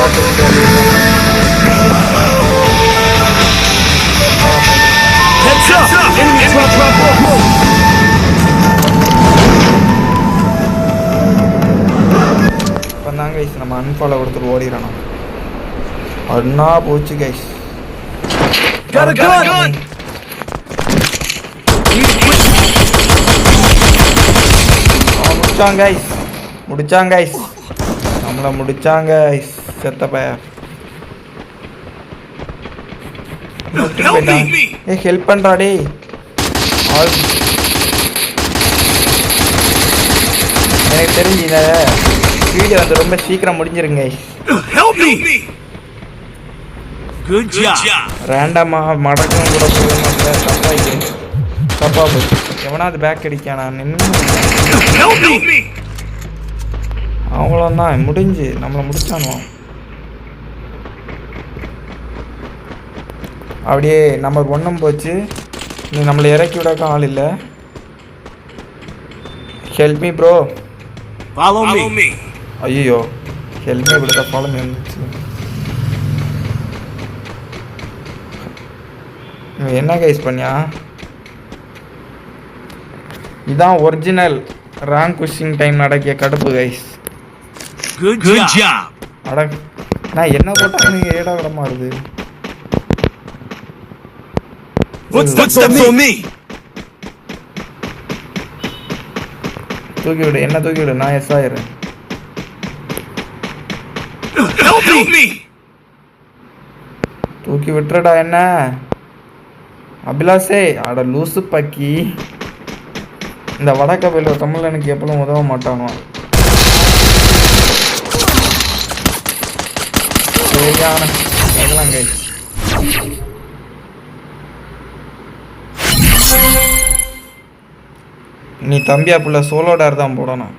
இப்போ தான் கைஸ் நம்ம அன்ஃபாலோ கொடுத்துட்டு ஓடிடணும். அண்ணா போச்சு கைஸ். முடிச்சாங்க கைஸ் நம்மளை முடிச்சாங்க கைஸ். செத்த பையன் ஹெல்ப் பண்றாடே. எனக்கு தெரிஞ்சு இந்த வீடியோ வந்து ரொம்ப சீக்கிரம் முடிஞ்சிருங்க. ரேண்டமா மடக்கம் கூட தப்பா போச்சு. எவனாவது பேக் அடிக்கானா நின்று அவ்வளோதான் முடிஞ்சு நம்மளை முடிச்சானுவோம். அப்படியே நம்பர் 1 போச்சு. நீ நம்மளை இறக்கி விடக்க ஆள் இல்லை. Help me bro. ஐயோ ஹெல்ப் மீ விடுத்த ஃபாலோ மீ வந்துச்சு. என்ன கைஸ் பண்ணியா? இதான் ஒரிஜினல் ரேங்க் புஷிங் டைம் நடக்கிய கடுப்பு கைஸ். அட நான் என்ன போட்டா நீங்க ஏடா விட மாறுது. தூக்கி விடு, என்ன தூக்கி விடு, நான் எஸ் ஆயிடுறேன். தூக்கி விட்டுறடா என்ன அபிலாஷே. அட லூசு பக்கி. இந்த வடக்கவையில் தமிழ் எனக்கு எப்பவும் உதவ மாட்டானோ. சரியான அதெல்லாம் கை. நீ தம்பியா புள்ள சோலோ டேர் தான் போடணும்.